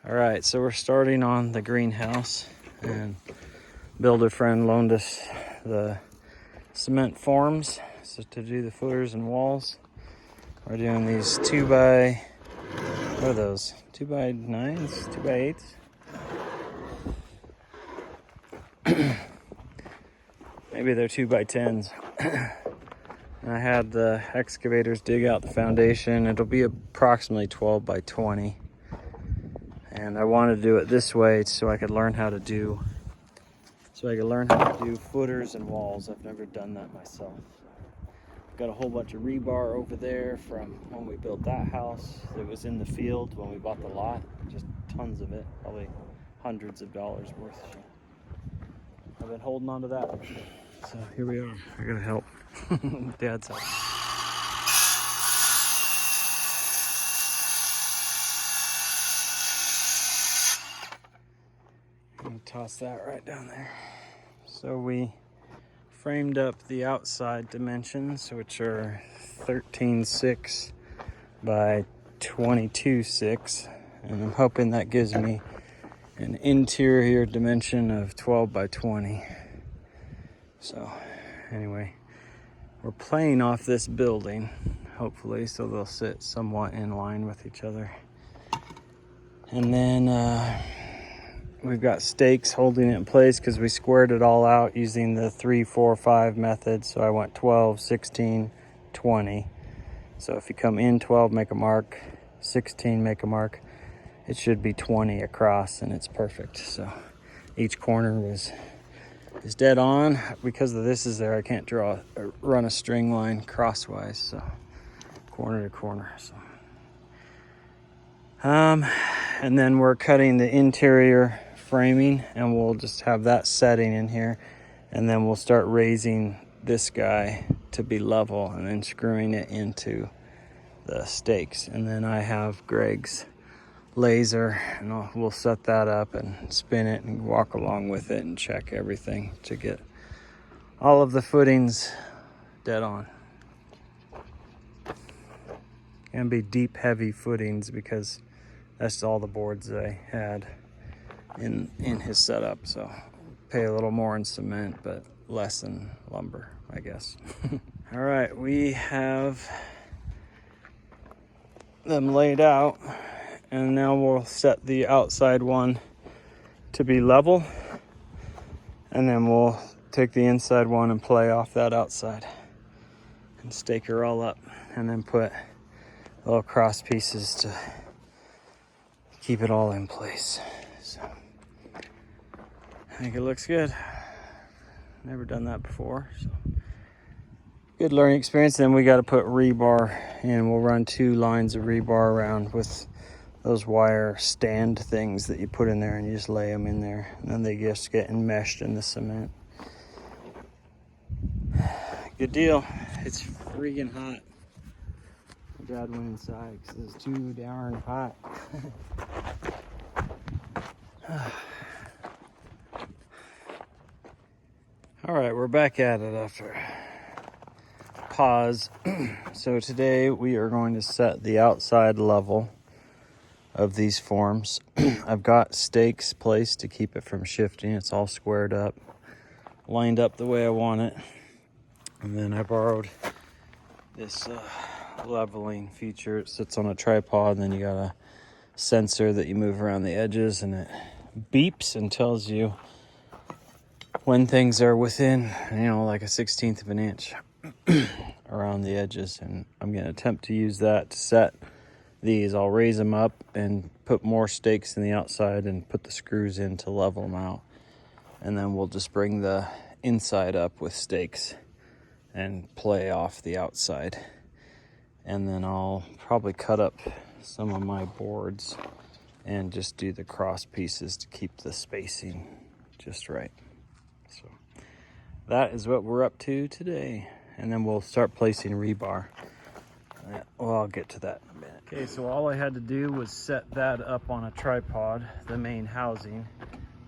All right, so we're starting on the greenhouse, and builder friend loaned us the cement forms so to do the footers and walls. We're doing these 2x, what are those? 2x9s, 2x8s? Maybe they're 2x10s. And I had the excavators dig out the foundation. It'll be approximately 12x20. And I wanted to do it this way so I could learn how to do footers and walls. I've never done that myself. Got a whole bunch of rebar over there from when we built that house. It was in the field when we bought the lot. Just tons of it, probably hundreds of dollars worth. So I've been holding on to that. So here we are. I gotta help. Dad's help. I'm gonna toss that right down there. So we framed up the outside dimensions, which are 13.6 by 22.6, and I'm hoping that gives me an interior dimension of 12 by 20. So anyway, we're playing off this building, hopefully, so they'll sit somewhat in line with each other. And then we've got stakes holding it in place because we squared it all out using the 3, 4, 5 method. So I went 12, 16, 20. So if you come in 12, make a mark, 16, make a mark. It should be 20 across, and it's perfect. So each corner is dead on. Because of this is there, I can't run a string line crosswise, so corner to corner. So and then we're cutting the interior framing, and we'll just have that setting in here, and then we'll start raising this guy to be level and then screwing it into the stakes. And then I have Greg's laser, and we'll set that up and spin it and walk along with it and check everything to get all of the footings dead on. Gonna be deep, heavy footings because that's all the boards I had in his setup. So pay a little more in cement, but less in lumber, I guess. All right, we have them laid out, and now we'll set the outside one to be level, and then we'll take the inside one and play off that outside and stake her all up, and then put little cross pieces to keep it all in place. So I think it looks good. Never done that before, so good learning experience. Then we got to put rebar in. We'll run 2 lines of rebar around with those wire stand things that you put in there, and you just lay them in there, and then they just get enmeshed in the cement. Good deal. It's freaking hot. My dad went inside because it's too darn hot. All right, we're back at it after pause. So today we are going to set the outside level of these forms. I've got stakes placed to keep it from shifting. It's all squared up, lined up the way I want it. And then I borrowed this leveling feature. It sits on a tripod, and then you got a sensor that you move around the edges, and it beeps and tells you when things are within, like a 1/16 of an inch around the edges. And I'm going to attempt to use that to set these. I'll raise them up and put more stakes in the outside and put the screws in to level them out. And then we'll just bring the inside up with stakes and play off the outside. And then I'll probably cut up some of my boards and just do the cross pieces to keep the spacing just right. So that is what we're up to today. And then we'll start placing rebar. Well, I'll get to that in a minute. Okay, so all I had to do was set that up on a tripod, the main housing,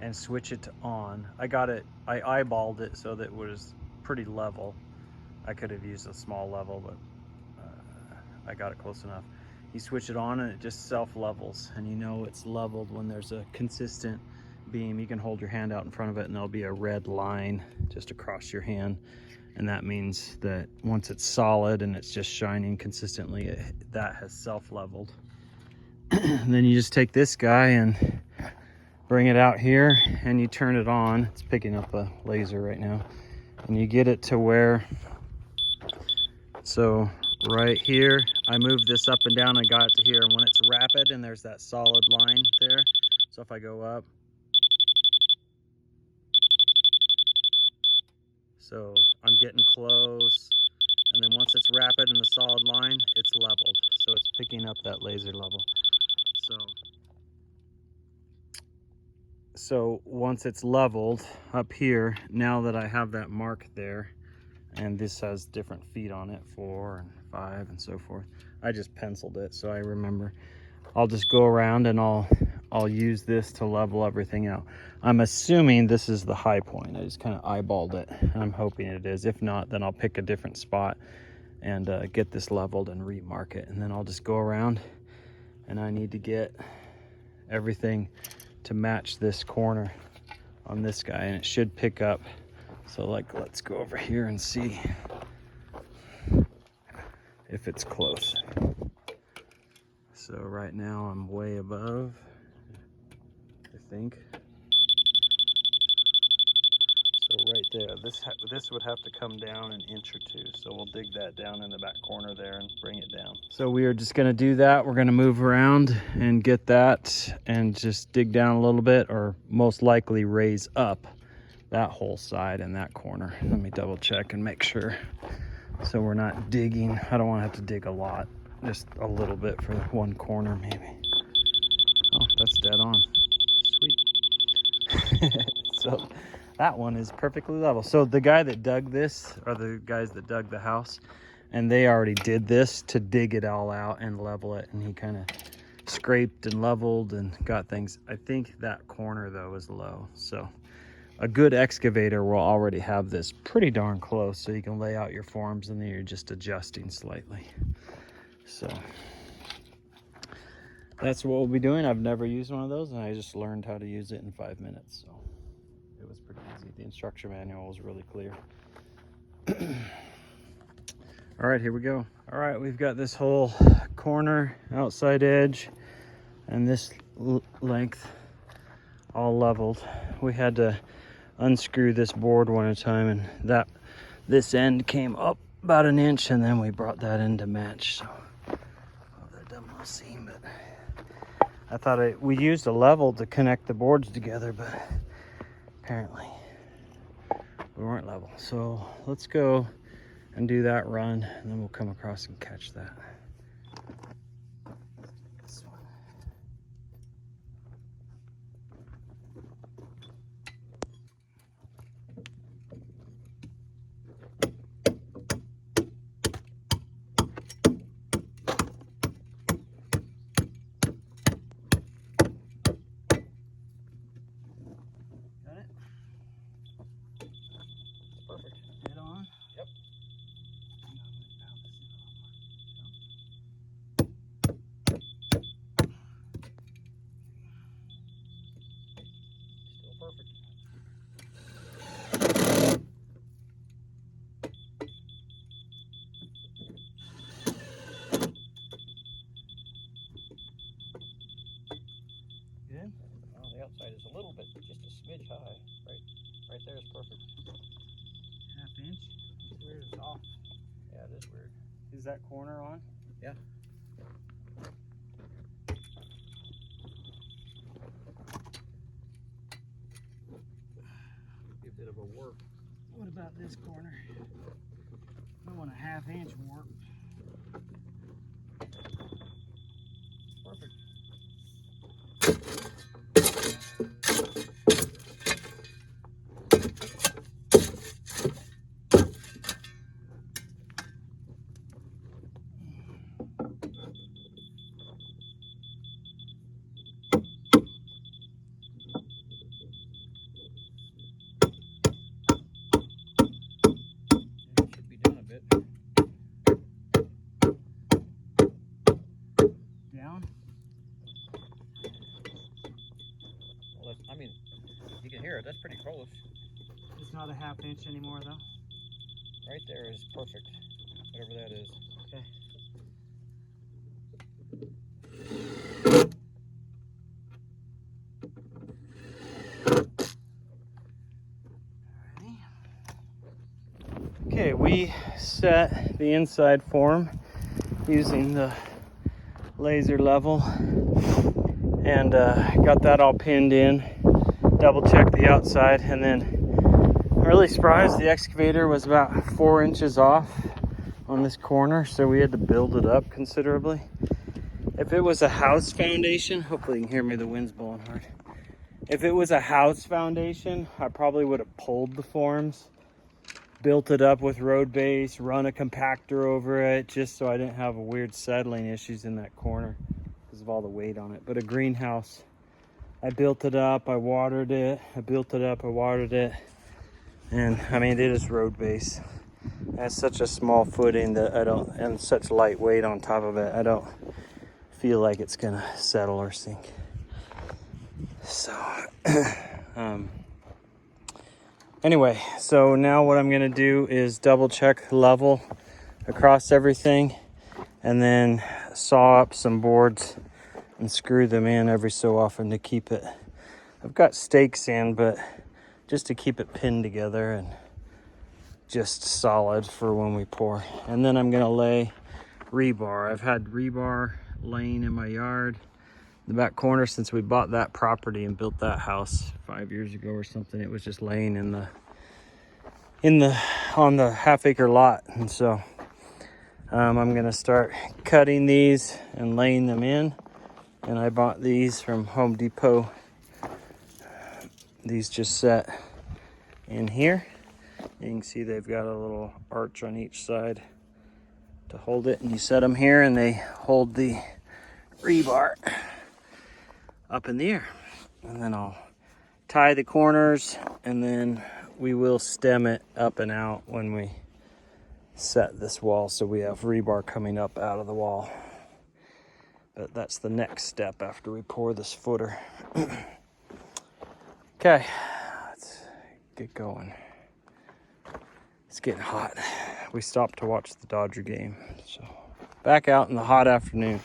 and switch it to on. I eyeballed it so that it was pretty level. I could have used a small level, but I got it close enough. you switch it on and it just self-levels, and you know it's leveled when there's a consistent beam. You can hold your hand out in front of it and there'll be a red line just across your hand, and that means that once it's solid and it's just shining consistently, that has self-leveled. And then you just take this guy and bring it out here and you turn it on. It's picking up a laser right now, and you get it to where, so right here, I moved this up and down and got it to here, and when it's rapid and there's that solid line there, so if I go up, so I'm getting close, and then once it's rapid and the solid line, it's leveled, so it's picking up that laser level. So once it's leveled up here, now that I have that mark there, and this has different feet on it, 4 and 5 and so forth, I just penciled it so I remember. I'll just go around and I'll use this to level everything out. I'm assuming this is the high point. I just kind of eyeballed it. I'm hoping it is. If not, then I'll pick a different spot and get this leveled and remark it, and then I'll just go around, and I need to get everything to match this corner on this guy, and it should pick up. So like, let's go over here and see if it's close. So right now I'm way above, I think. So right there, this would have to come down an inch or two. So we'll dig that down in the back corner there and bring it down. So we are just gonna do that. We're gonna move around and get that and just dig down a little bit, or most likely raise up that whole side and that corner. Let me double check and make sure. So we're not digging. I don't wanna have to dig a lot, just a little bit for one corner maybe. Oh, that's dead on. Sweet. So that one is perfectly level. So the guy that dug this, or the guys that dug the house, and they already did this to dig it all out and level it, and he kind of scraped and leveled and got things. I think that corner though is low, so a good excavator will already have this pretty darn close, so you can lay out your forms and then you're just adjusting slightly. So that's what we'll be doing. I've never used one of those, and I just learned how to use it in 5 minutes, so it was pretty easy. The instruction manual was really clear. All right, here we go. All right, we've got this whole corner, outside edge, and this length all leveled. We had to unscrew this board one at a time, and this end came up about an inch, and then we brought that in to match. So that dumb little seam, but I thought we used a level to connect the boards together, but apparently we weren't level. So let's go and do that run, and then we'll come across and catch that. This one. Got it? Perfect. Head on. Yep. Still perfect. Good. Well, the outside is a little bit, just a smidge high. Right there is perfect. Half inch. It's weird. It's off. Yeah, it is weird. Is that corner on? Yeah. Be a bit of a warp. What about this corner? I want a half-inch warp. Perfect. Should be done a bit. here. That's pretty close. It's not a ½ inch anymore though? Right there is perfect. Whatever that is. Okay. Okay, we set the inside form using the laser level and got that all pinned in. Double checked the outside, and then I'm really surprised the excavator was about 4 inches off on this corner, so we had to build it up considerably. If it was a house foundation, hopefully you can hear me, the wind's blowing hard. If it was a house foundation, I probably would have pulled the forms, built it up with road base, run a compactor over it, just so I didn't have weird settling issues in that corner because of all the weight on it. But a greenhouse, I built it up, I watered it, I built it up, I watered it. And I mean, it is road base. It has such a small footing that and such light weight on top of it, I don't feel like it's gonna settle or sink. So, anyway, so now what I'm gonna do is double check level across everything and then saw up some boards and screw them in every so often to keep it. I've got stakes in, but just to keep it pinned together and just solid for when we pour. And then I'm gonna lay rebar. I've had rebar laying in my yard, the back corner, since we bought that property and built that house 5 years ago or something. It was just laying on the half-acre lot. And so I'm gonna start cutting these and laying them in. And I bought these from Home Depot. These just set in here. You can see they've got a little arch on each side to hold it, and you set them here and they hold the rebar up in the air. And then I'll tie the corners, and then we will stem it up and out when we set this wall, so we have rebar coming up out of the wall. But that's the next step after we pour this footer. Okay, let's get going. It's getting hot. We stopped to watch the Dodger game, so back out in the hot afternoon.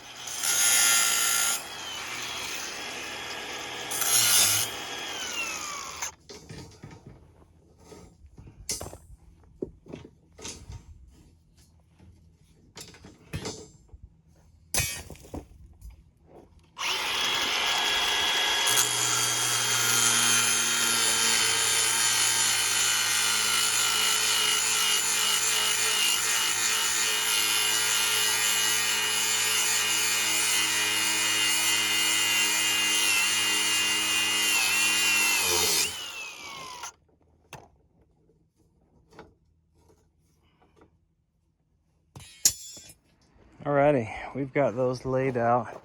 Alrighty, we've got those laid out.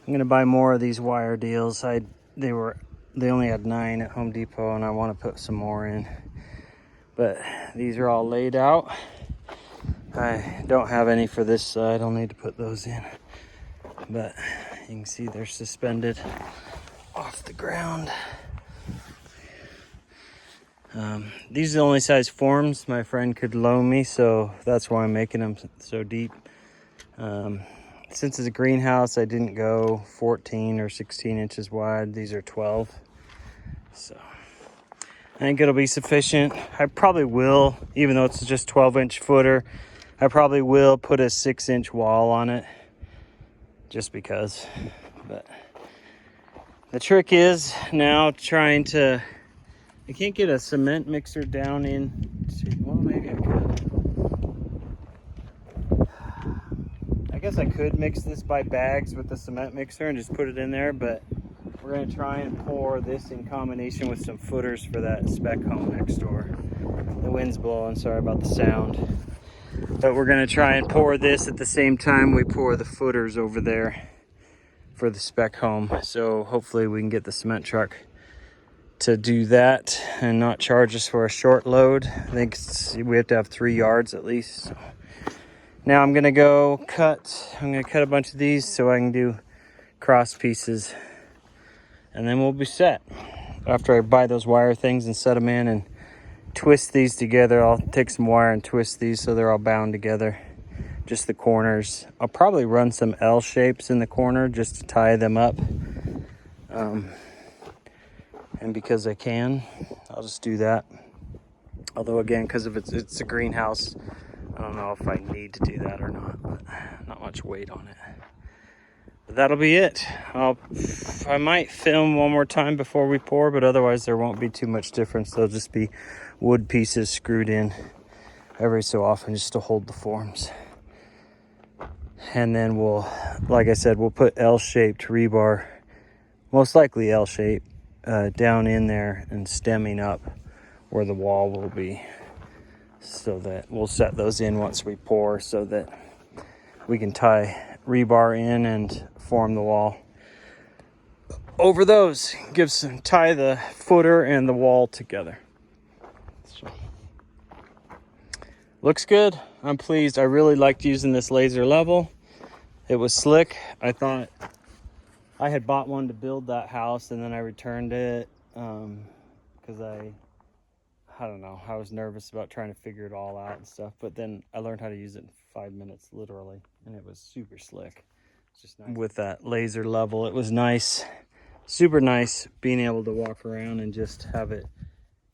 I'm gonna buy more of these wire deals. They only had 9 at Home Depot, and I want to put some more in. But these are all laid out. I don't have any for this side. I'll need to put those in. But you can see they're suspended off the ground. These are the only size forms my friend could loan me, so that's why I'm making them so deep. Since it's a greenhouse, I didn't go 14 or 16 inches wide. These are 12. So I think it'll be sufficient. I probably will, even though it's just 12-inch footer, I probably will put a 6-inch wall on it just because. But the trick is now trying to, I can't get a cement mixer down in. Well, maybe I could. I guess I could mix this by bags with the cement mixer and just put it in there, but we're gonna try and pour this in combination with some footers for that spec home next door. The wind's blowing, sorry about the sound. But we're gonna try and pour this at the same time we pour the footers over there for the spec home. So hopefully we can get the cement truck to do that and not charge us for a short load. I think we have to have 3 yards at least. So now I'm gonna go cut a bunch of these so I can do cross pieces, and then we'll be set. after I buy those wire things and set them in and twist these together, I'll take some wire and twist these so they're all bound together. Just the corners. I'll probably run some L shapes in the corner just to tie them up. And because I can, I'll just do that. Although again, because of it's a greenhouse, I don't know if I need to do that or not, but not much weight on it. But that'll be it. I might film one more time before we pour, but otherwise there won't be too much difference. They'll just be wood pieces screwed in every so often just to hold the forms. And then we'll, like I said, we'll put L-shaped rebar, most likely L-shaped, down in there and stemming up where the wall will be, so that we'll set those in once we pour so that we can tie rebar in and form the wall over those. Tie the footer and the wall together. So, looks good. I'm pleased. I really liked using this laser level. It was slick. I thought I had bought one to build that house and then I returned it because I don't know, I was nervous about trying to figure it all out and stuff, but then I learned how to use it in 5 minutes literally, and it was super slick. It's just nice. With that laser level, it was nice, super nice being able to walk around and just have it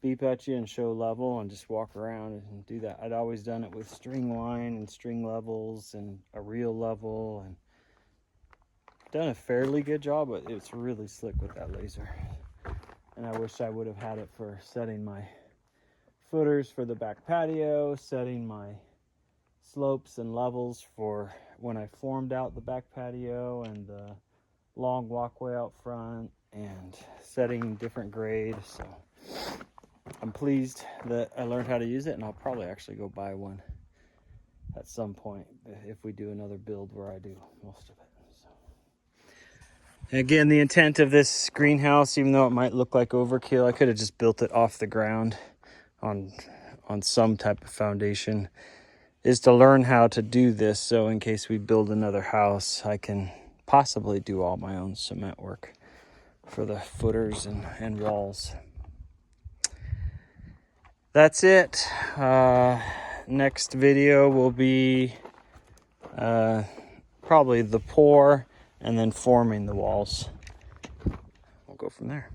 beep at you and show level and just walk around and do that. I'd always done it with string line and string levels and a real level, and done a fairly good job, but it's really slick with that laser. And I wish I would have had it for setting my footers for the back patio, setting my slopes and levels for when I formed out the back patio and the long walkway out front, and setting different grades. So I'm pleased that I learned how to use it, and I'll probably actually go buy one at some point if we do another build where I do most of it. And again, the intent of this greenhouse, even though it might look like overkill, I could have just built it off the ground on some type of foundation, is to learn how to do this, so in case we build another house, I can possibly do all my own cement work for the footers and walls. That's it. Next video will be probably the pour and then forming the walls. We'll go from there.